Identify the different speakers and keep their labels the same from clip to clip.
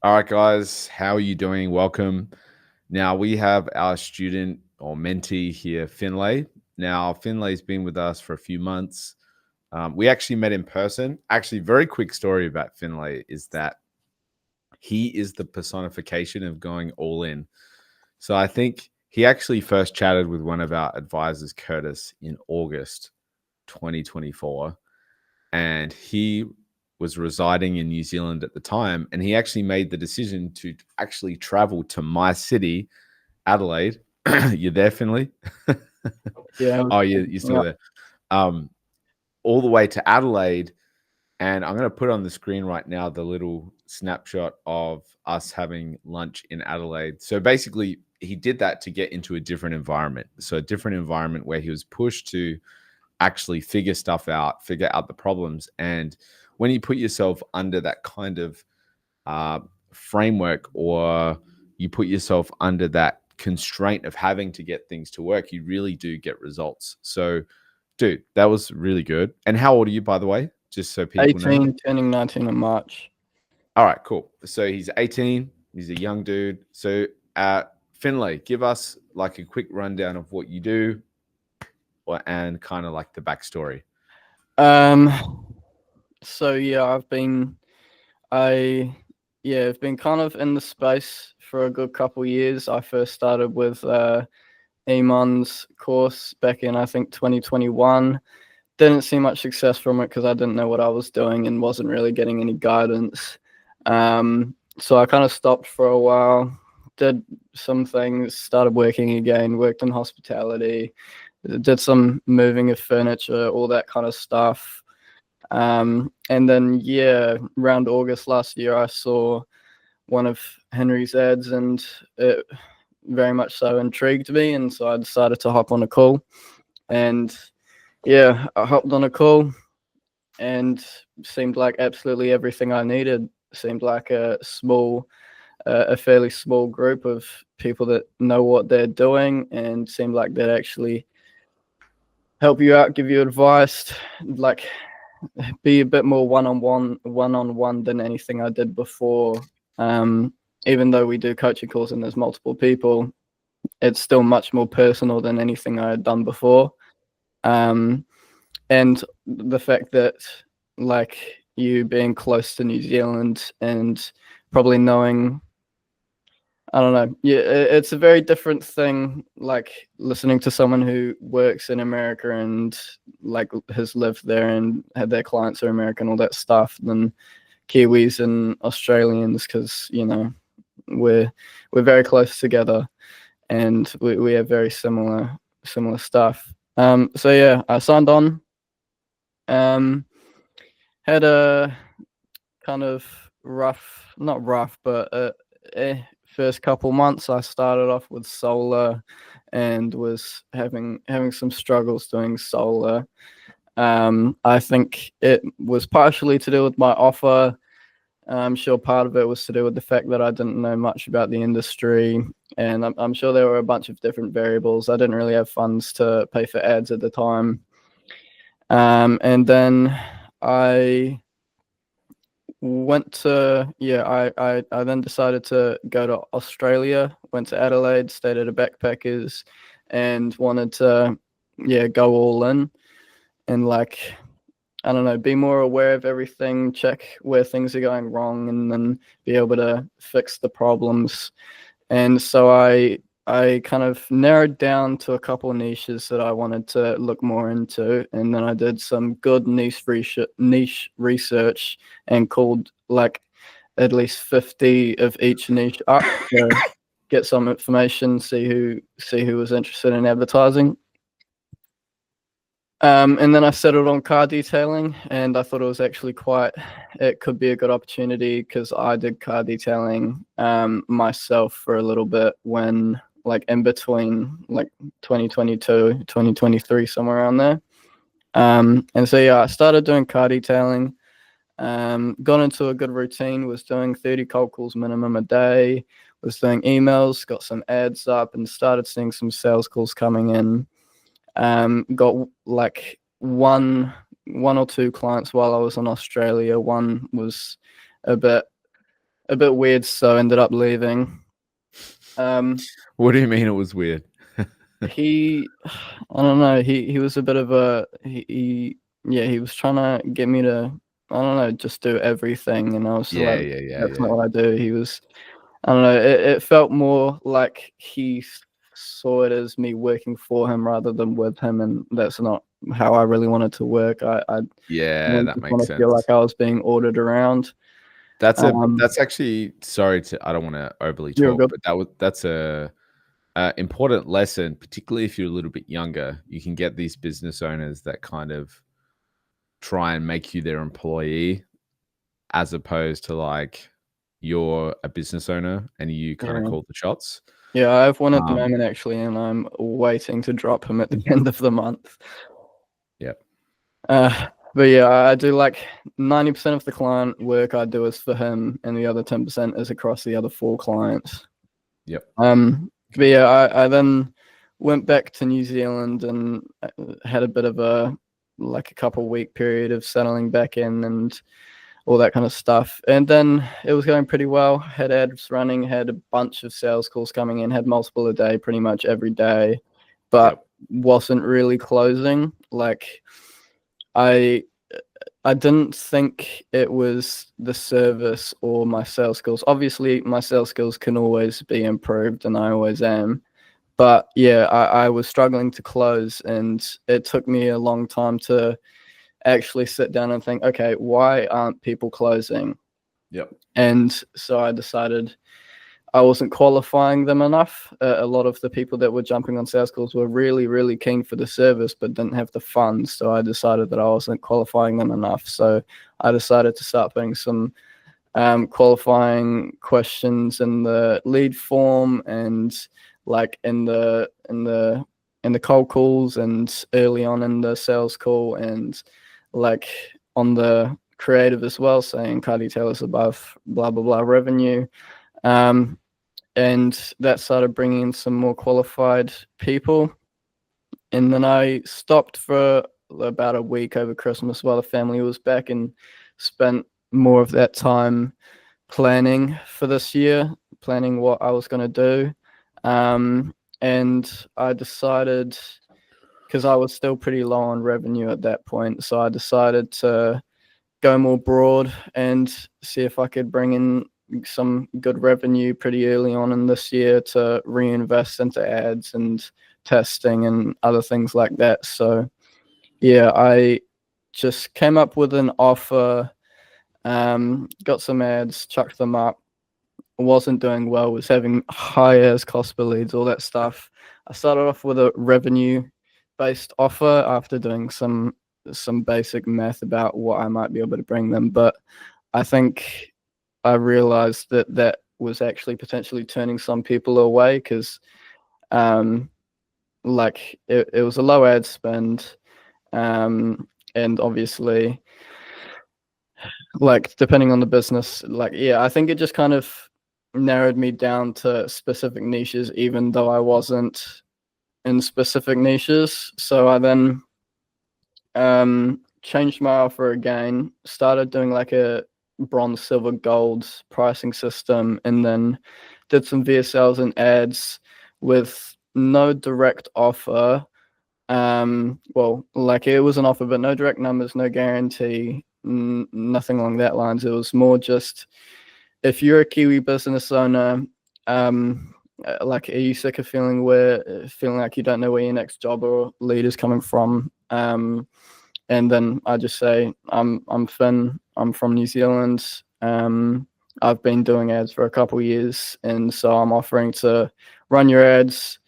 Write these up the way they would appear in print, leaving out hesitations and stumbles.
Speaker 1: All right, guys, how are you doing? Welcome. Now we have our student or mentee here, Finlay. Now, Finlay's been with us for a few months. We actually met in person. Actually, very quick story about Finlay is that he is the personification of going all in. So I think he actually first chatted with one of our advisors, Curtis, in August 2024. And he was residing in New Zealand at the time. And he actually made the decision to actually travel to my city, Adelaide. You there, Finley?
Speaker 2: Yeah,
Speaker 1: Oh, you're still
Speaker 2: yeah.
Speaker 1: there. Um, all the way to Adelaide. And I'm going to put on the screen right now the little snapshot of us having lunch in Adelaide. So basically, he did that to get into a different environment. So, a different environment where he was pushed to actually figure stuff out, figure out the problems. And when you put yourself under that kind of uh, framework, or you put yourself under that constraint of having to get things to work, you really do get results. So, dude, that was really good. And how old are you, by the way? Just so people know.
Speaker 2: 18, turning 19 in March.
Speaker 1: All right, cool. So he's 18. He's a young dude. So, Finlay, give us like a quick rundown of what you do, and kind of like the backstory.
Speaker 2: Um, so yeah, I've been kind of in the space for a good couple years. I first started with Eamon's course back in I think 2021. Didn't see much success from it because I didn't know what I was doing and wasn't really getting any guidance. So I kind of stopped for a while, did some things, started working again, worked in hospitality, did some moving of furniture, all that kind of stuff. And then, yeah, around August last year, I saw one of Henry's ads and it very much so intrigued me. And so I decided to hop on a call. And yeah, I hopped on a call and seemed like absolutely everything I needed. Seemed like a fairly small group of people that know what they're doing and seemed like they'd actually help you out, give you advice, like be a bit more one-on-one than anything I did before. Even though we do coaching calls and there's multiple people, it's still much more personal than anything I had done before. And the fact that like you being close to New Zealand and probably knowing, I don't know. Yeah, it's a very different thing. Like listening to someone who works in America and like has lived there and had their clients are American, all that stuff, than Kiwis and Australians, because we're we're very close together and we have very similar stuff. So yeah, I signed on. Um, had a kind of rough, not rough, but first couple months. I started off with solar and was having some struggles doing solar. I think it was partially to do with my offer. I'm sure part of it was to do with the fact that I didn't know much about the industry, and I'm sure there were a bunch of different variables. I didn't really have funds to pay for ads at the time. And then I went to I then decided to go to Australia, went to Adelaide, stayed at a backpackers, and wanted to go all in and like, I don't know, be more aware of everything, check where things are going wrong, and then be able to fix the problems. And so I kind of narrowed down to a couple of niches that I wanted to look more into, and then I did some good niche research and called like at least 50 of each niche up to get some information, see who was interested in advertising. And then I settled on car detailing, and I thought it could be a good opportunity because I did car detailing myself for a little bit when, like, in between like 2022, 2023, somewhere around there. And so yeah, I started doing car detailing, got into a good routine, was doing 30 cold calls minimum a day, was doing emails, got some ads up, and started seeing some sales calls coming in. Got like one or two clients while I was in Australia. One was a bit a bit weird, so ended up leaving.
Speaker 1: What do you mean it was weird?
Speaker 2: I don't know, he was a bit of a he was trying to get me to, I don't know, just do everything, and I was like, that's not what I do. He was, I don't know, it felt more like he saw it as me working for him rather than with him, and that's not how I really wanted to work. I
Speaker 1: That makes
Speaker 2: want to feel like
Speaker 1: sense.
Speaker 2: I was being ordered around.
Speaker 1: That's actually, sorry I don't want to overly talk, but that's a important lesson, particularly if you're a little bit younger. You can get these business owners that kind of try and make you their employee, as opposed to like you're a business owner and you kind of call the shots.
Speaker 2: Yeah, I have one at the moment actually, and I'm waiting to drop him at the end of the month.
Speaker 1: Yep.
Speaker 2: But yeah, I do like 90% of the client work I do is for him, and the other 10% is across the other 4 clients.
Speaker 1: Yep.
Speaker 2: But yeah, I then went back to New Zealand and had a bit of a couple week period of settling back in and all that kind of stuff. And then it was going pretty well. Had ads running, had a bunch of sales calls coming in, had multiple a day pretty much every day, but wasn't really closing. Like I didn't think it was the service or my sales skills. Obviously, my sales skills can always be improved, and I always am. But yeah, I was struggling to close, and it took me a long time to actually sit down and think, okay, why aren't people closing?
Speaker 1: Yep.
Speaker 2: And so I decided I wasn't qualifying them enough. A lot of the people that were jumping on sales calls were really, really keen for the service, but didn't have the funds. So I decided that I wasn't qualifying them enough. So I decided to start putting some qualifying questions in the lead form, and like in the cold calls, and early on in the sales call, and like on the creative as well, saying Cardi Taylor's above blah blah blah revenue. And that started bringing in some more qualified people. And then I stopped for about a week over Christmas while the family was back, and spent more of that time planning for this year, planning what I was going to do. And I decided, because I was still pretty low on revenue at that point, so I decided to go more broad and see if I could bring in some good revenue pretty early on in this year to reinvest into ads and testing and other things like that. So yeah, I just came up with an offer, got some ads, chucked them up, wasn't doing well, was having high as cost per leads, all that stuff. I started off with a revenue based offer after doing some basic math about what I might be able to bring them, but I think I realized that was actually potentially turning some people away, because like it was a low ad spend, and obviously, like depending on the business, like yeah, I think it just kind of narrowed me down to specific niches, even though I wasn't in specific niches. So I then changed my offer again, started doing like a bronze, silver, gold pricing system, and then did some VSLs and ads with no direct offer. Well, like it was an offer, but no direct numbers, no guarantee, nothing along that lines. It was more just, if you're a Kiwi business owner, like, are you sick of feeling like you don't know where your next job or lead is coming from? And then I just say, I'm Finn, I'm from New Zealand. I've been doing ads for a couple of years, and so I'm offering to run your ads,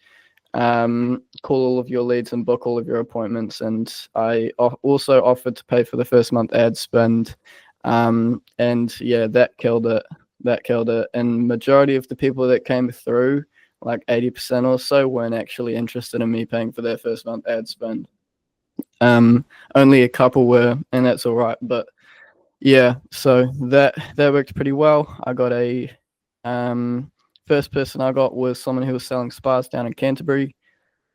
Speaker 2: call all of your leads, and book all of your appointments. And I also offered to pay for the first month ad spend. And yeah, that killed it. And majority of the people that came through, like 80% or so, weren't actually interested in me paying for their first month ad spend. Only a couple were, and that's all right. But yeah, so that worked pretty well. I got a first person I got was someone who was selling spas down in Canterbury.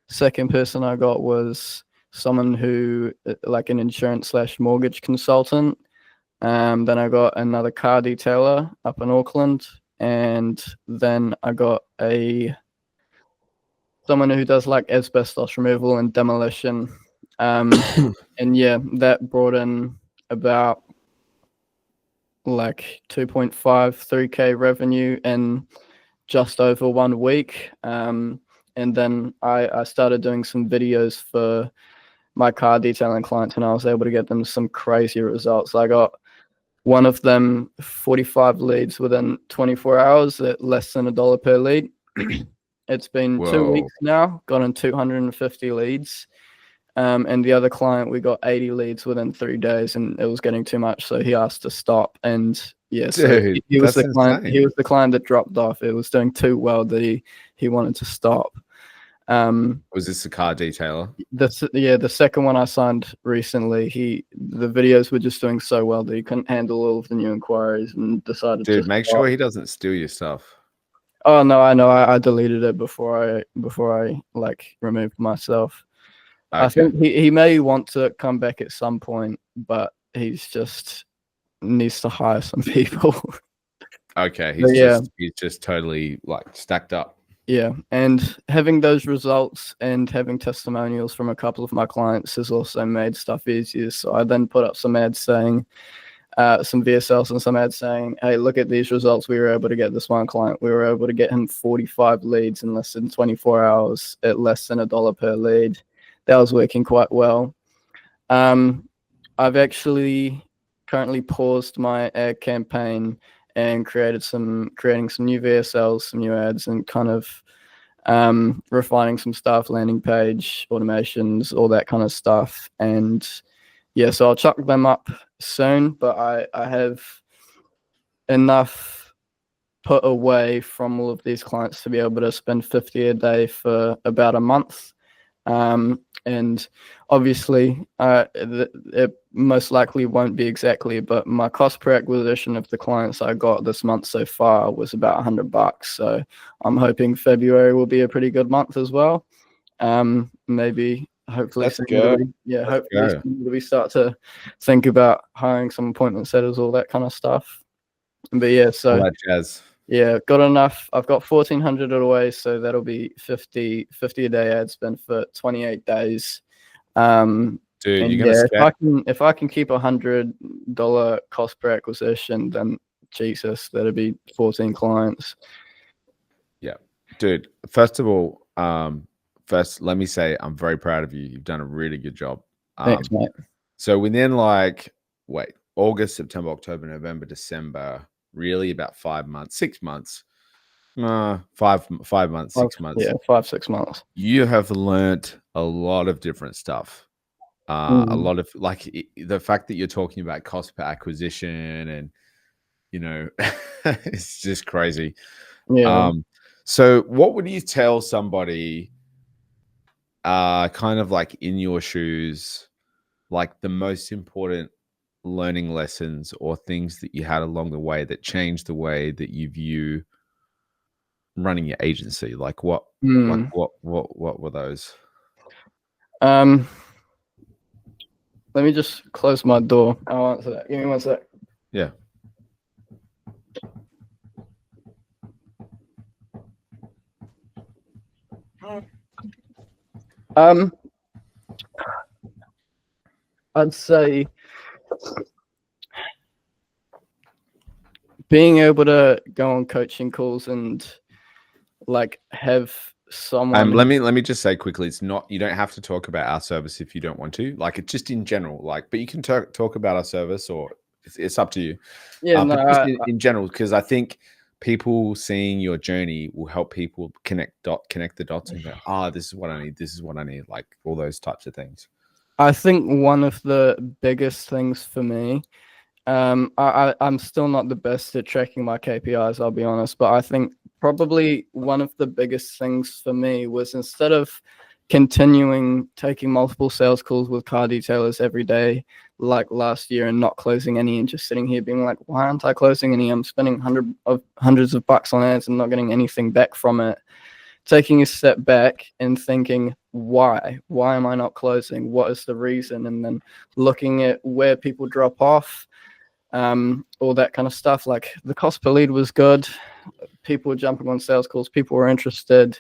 Speaker 2: Second person I got was someone who, like an insurance/mortgage consultant. Then I got another car detailer up in Auckland, and then I got someone who does like asbestos removal and demolition. And yeah, that brought in about like 2.5, 3K revenue in just over 1 week. And then I started doing some videos for my car detailing clients, and I was able to get them some crazy results. I got one of them 45 leads within 24 hours at less than $1 per lead. It's been 2 weeks now, gotten 250 leads. And the other client, we got 80 leads within 3 days, and it was getting too much, so he asked to stop. And yeah, so
Speaker 1: Dude,
Speaker 2: he was the client.
Speaker 1: insane.
Speaker 2: He was the client that dropped off. It was doing too well that he wanted to stop.
Speaker 1: Was this a car detailer?
Speaker 2: The second one I signed recently, the videos were just doing so well that he couldn't handle all of the new inquiries and decided to
Speaker 1: Dude, make
Speaker 2: stop.
Speaker 1: sure he doesn't steal your stuff.
Speaker 2: Oh no, I know. I deleted it before I like removed myself.
Speaker 1: Okay.
Speaker 2: I think he may want to come back at some point, but he's just needs to hire some people.
Speaker 1: Okay, he's just totally like stacked up.
Speaker 2: Yeah, and having those results and having testimonials from a couple of my clients has also made stuff easier. So I then put up some ads saying, some VSLs and some ads saying, hey, look at these results. We were able to get this one client. We were able to get him 45 leads in less than 24 hours at less than $1 per lead. That was working quite well. I've actually currently paused my ad campaign and creating some new VSLs, some new ads, and kind of refining some stuff, landing page automations, all that kind of stuff. And yeah, so I'll chuck them up soon, but I have enough put away from all of these clients to be able to spend 50 a day for about a month. And obviously, it most likely won't be exactly, but my cost per acquisition of the clients I got this month so far was about $100. So I'm hoping February will be a pretty good month as well. Maybe, hopefully, hopefully we start to think about hiring some appointment setters, all that kind of stuff. But yeah, so
Speaker 1: all that jazz.
Speaker 2: Yeah, got enough. I've got 1,400 away, so that'll be 50 a day ad spend for 28 days.
Speaker 1: Dude,
Speaker 2: if I can keep $100 cost per acquisition, then Jesus, that'll be 14 clients.
Speaker 1: Yeah, dude. First of all, let me say I'm very proud of you. You've done a really good job.
Speaker 2: Thanks, mate.
Speaker 1: So within August, September, October, November, December. Really about 5 months, 6 months, 5 months, 6 months.
Speaker 2: Yeah, 5-6 months.
Speaker 1: You have learnt a lot of different stuff. A lot of the fact that you're talking about cost per acquisition and, it's just crazy.
Speaker 2: Yeah.
Speaker 1: So what would you tell somebody kind of like in your shoes, like the most important learning lessons or things that you had along the way that changed the way that you view running your agency? Like what were those?
Speaker 2: Let me just close my door. I'll answer that. Give me 1 sec.
Speaker 1: Yeah.
Speaker 2: I'd say being able to go on coaching calls and like have someone.
Speaker 1: Let me just say quickly, it's not, you don't have to talk about our service if you don't want to. Like it's just in general, but you can talk about our service, or it's up to you.
Speaker 2: Yeah,
Speaker 1: in general, because I think people seeing your journey will help people connect the dots and go, this is what I need. This is what I need. Like all those types of things.
Speaker 2: I think one of the biggest things for me, I'm still not the best at tracking my KPIs, I'll be honest, but I think probably one of the biggest things for me was, instead of continuing taking multiple sales calls with car detailers every day like last year and not closing any, and just sitting here being like, why aren't I closing any? I'm spending hundreds of bucks on ads and not getting anything back from it. Taking a step back and thinking, why am I not closing? What is the reason? And then looking at where people drop off, all that kind of stuff. Like the cost per lead was good. People were jumping on sales calls. People were interested.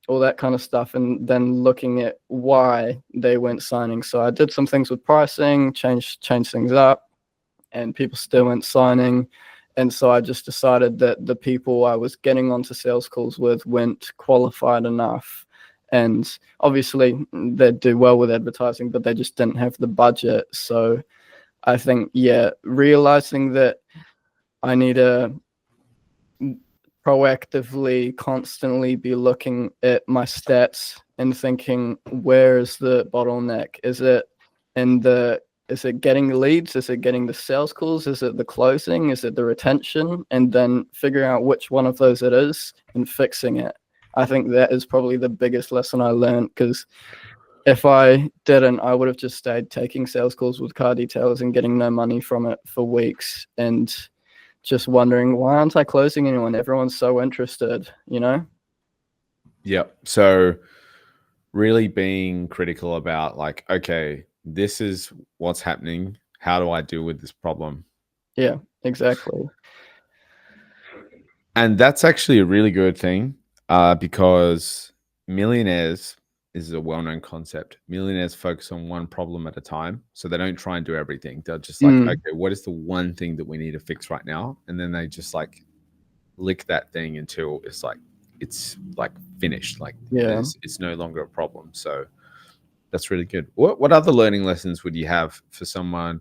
Speaker 2: All that kind of stuff. And then looking at why they weren't signing. So I did some things with pricing, changed things up, and people still weren't signing. And so I just decided that the people I was getting onto sales calls with weren't qualified enough. And obviously they'd do well with advertising, but they just didn't have the budget. So I think, realizing that I need to proactively, constantly be looking at my stats and thinking, where is the bottleneck? Is it getting leads? Is it getting the sales calls? Is it the closing? Is it the retention? And then figuring out which one of those it is and fixing it. I think that is probably the biggest lesson I learned, because if I didn't, I would have just stayed taking sales calls with car detailers and getting no money from it for weeks and just wondering, why aren't I closing anyone? Everyone's so interested, you know?
Speaker 1: Yep. So really being critical about like, okay, this is what's happening. How do I deal with this problem?
Speaker 2: Yeah, exactly.
Speaker 1: And that's actually a really good thing, because millionaires is a well-known concept. Millionaires focus on one problem at a time. So they don't try and do everything. They're just like, okay, what is the one thing that we need to fix right now? And then they just like lick that thing until it's like finished. Like it's no longer a problem. So that's really good. What other learning lessons would you have for someone?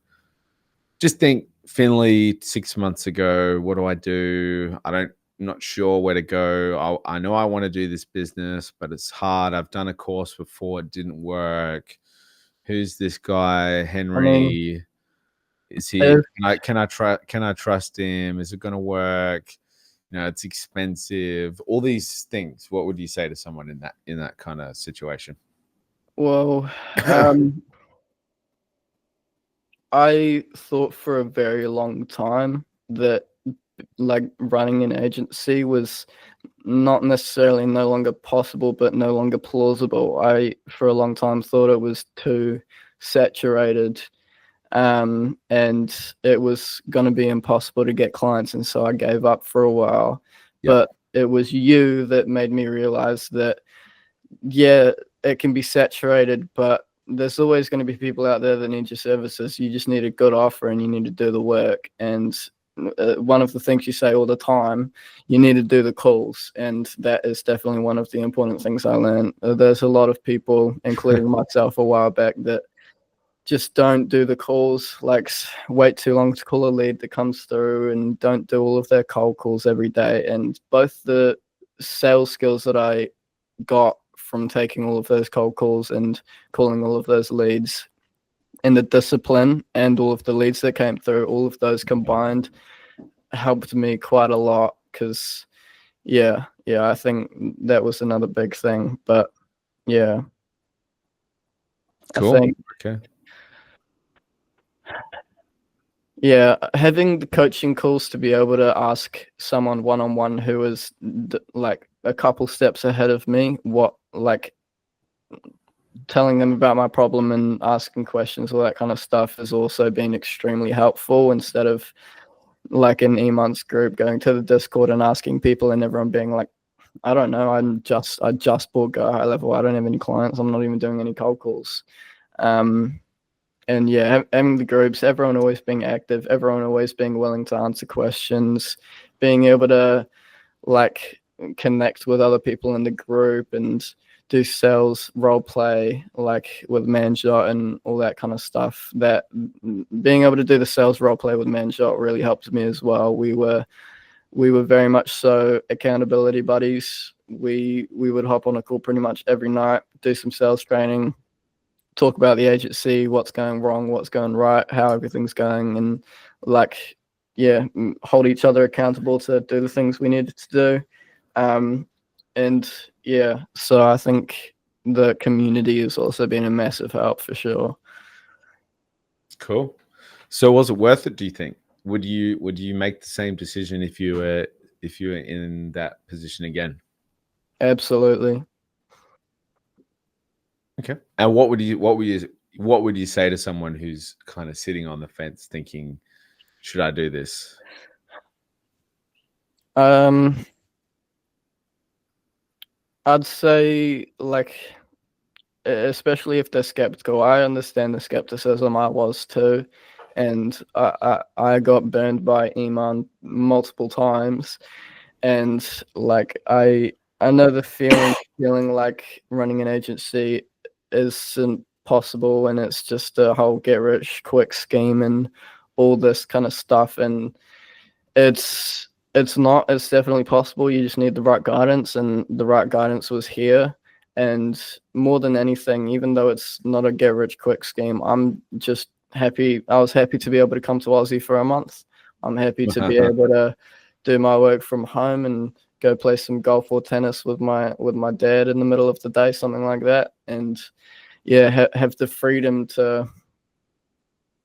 Speaker 1: Just think, Finley 6 months ago, what do I do? I'm not sure where to go. I know I want to do this business, but it's hard. I've done a course before. It didn't work. Who's this guy, Henry? Is he, can I trust him? Is it going to work? You know, it's expensive. All these things. What would you say to someone in that kind of situation?
Speaker 2: Well, I thought for a very long time that like running an agency was not necessarily no longer possible, but no longer plausible. I, for a long time, thought it was too saturated, and it was going to be impossible to get clients. And so I gave up for a while. Yep. But it was you that made me realize that, it can be saturated, but there's always going to be people out there that need your services. You just need a good offer and you need to do the work. And one of the things you say all the time, you need to do the calls. And that is definitely one of the important things I learned. There's a lot of people, including myself a while back, that just don't do the calls, like wait too long to call a lead that comes through and don't do all of their cold calls every day. And both the sales skills that I got from taking all of those cold calls and calling all of those leads, and the discipline and all of the leads that came through, all of those combined helped me quite a lot. Because I think that was another big thing. But cool. I think, having the coaching calls to be able to ask someone one-on-one who is like a couple steps ahead of me, telling them about my problem and asking questions, all that kind of stuff, has also been extremely helpful, instead of like an E-months group going to the Discord and asking people and everyone being like, I don't know, I just bought Go High Level, I don't have any clients, I'm not even doing any cold calls. And having the groups, everyone always being active, everyone always being willing to answer questions, being able to like connect with other people in the group and do sales role play like with Manjot and all that kind of stuff. That being able to do the sales role play with Manjot really helped me as well. We were very much so accountability buddies. We would hop on a call pretty much every night, do some sales training, talk about the agency, what's going wrong, what's going right, how everything's going, and hold each other accountable to do the things we needed to do. So I think the community has also been a massive help for sure.
Speaker 1: Cool. So was it worth it, do you think? Would you make the same decision if you were in that position again?
Speaker 2: Absolutely.
Speaker 1: Okay. And what were what would you say to someone who's kind of sitting on the fence thinking, should I do this?
Speaker 2: I'd say, like, especially if they're skeptical. I understand the skepticism. I was too, and I got burned by Iman multiple times, and like I know the feeling like running an agency isn't possible, and it's just a whole get rich quick scheme and all this kind of stuff, and it's not. It's definitely possible. You just need the right guidance, and the right guidance was here. And more than anything, even though it's not a get rich quick scheme, I'm just happy. I was happy to be able to come to Aussie for a month. I'm happy to be able to do my work from home and go play some golf or tennis with my dad in the middle of the day, something like that. And yeah, have the freedom to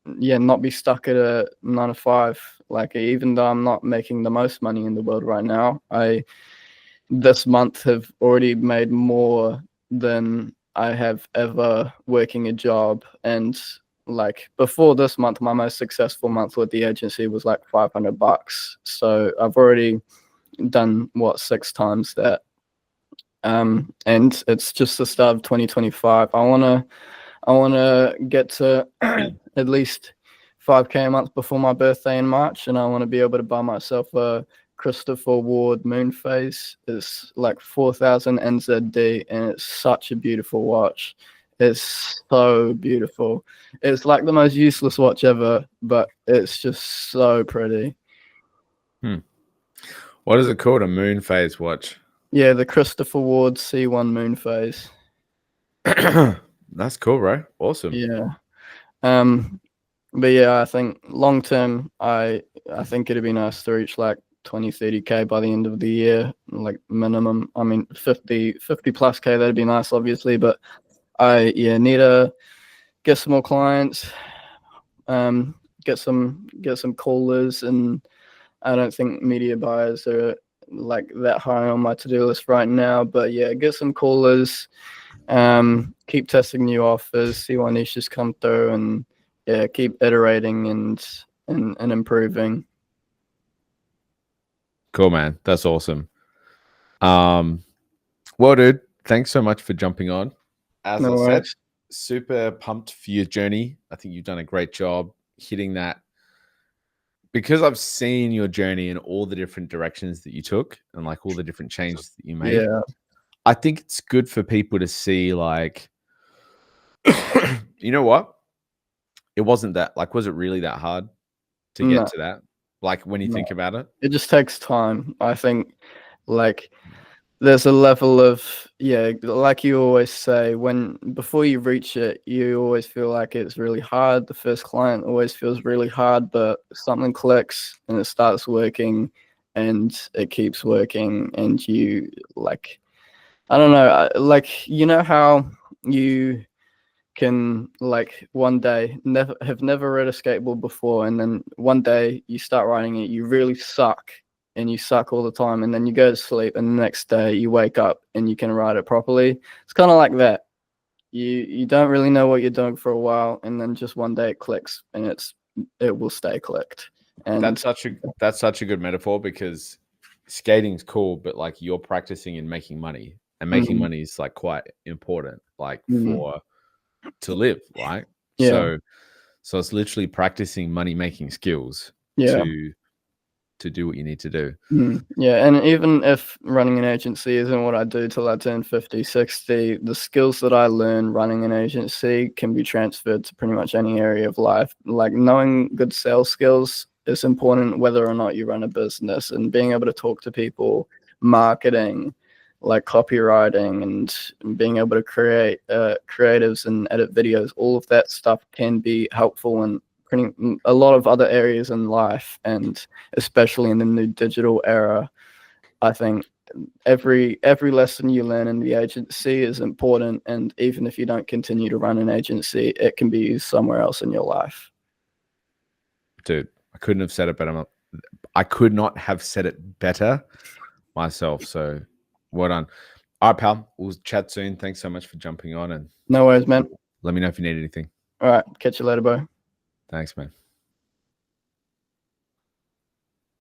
Speaker 2: not be stuck at a 9 to 5. Like, even though I'm not making the most money in the world right now, I this month have already made more than I have ever working a job. And like, before this month, my most successful month with the agency was like $500. So I've already done 6 times that. And it's just the start of 2025. I wanna get to at least 5K a month before my birthday in March, and I want to be able to buy myself a Christopher Ward moon phase. It's like 4,000 NZD, and it's such a beautiful watch. It's so beautiful. It's like the most useless watch ever, but it's just so pretty.
Speaker 1: What is it called? A moon phase watch?
Speaker 2: Yeah, the Christopher Ward C1 moon phase.
Speaker 1: That's cool, bro. Awesome.
Speaker 2: Yeah. But yeah, I think long term, I think it'd be nice to reach like 20-30K by the end of the year, like minimum. I mean, 50 plus K, that'd be nice, obviously, but I need to get some more clients, get some callers, and I don't think media buyers are like that high on my to-do list right now. But yeah, get some callers, keep testing new offers, see what niches come through, and yeah, keep iterating and improving.
Speaker 1: Cool, man. That's awesome. Well, dude, thanks so much for jumping on. As I said, super pumped for your journey. I think you've done a great job hitting that, because I've seen your journey in all the different directions that you took and like all the different changes that you made.
Speaker 2: Yeah.
Speaker 1: I think it's good for people to see, like, you know what? It wasn't that, like, was it really that hard to get to that? Like, when you think about it?
Speaker 2: It just takes time. I think, like, there's a level of, like you always say, before you reach it, you always feel like it's really hard. The first client always feels really hard, but something clicks and it starts working and it keeps working. And you, like, I don't know, like, you know how you can, like, one day never read a skateboard before, and then one day you start riding it, you really suck, and you suck all the time, and then you go to sleep, and the next day you wake up and you can ride it properly. It's kind of like that. You don't really know what you're doing for a while, and then just one day it clicks, and it will stay clicked. And
Speaker 1: that's such a good metaphor, because skating's cool, but like, you're practicing and making money, and making money is like quite important, like to live, right?
Speaker 2: Yeah.
Speaker 1: So it's literally practicing money making skills to do what you need to do.
Speaker 2: Yeah, and even if running an agency isn't what I do till I turn 50, 60, the skills that I learn running an agency can be transferred to pretty much any area of life. Like, knowing good sales skills is important whether or not you run a business, and being able to talk to people, marketing, like copywriting, and being able to create creatives and edit videos, all of that stuff can be helpful in a lot of other areas in life, and especially in the new digital era. I think every lesson you learn in the agency is important, and even if you don't continue to run an agency, it can be used somewhere else in your life.
Speaker 1: Dude, I couldn't have said it better. I could not have said it better myself. So well done. All right, pal. We'll chat soon. Thanks so much for jumping on, and
Speaker 2: no worries, man.
Speaker 1: Let me know if you need anything.
Speaker 2: All right. Catch you later, bro.
Speaker 1: Thanks, man.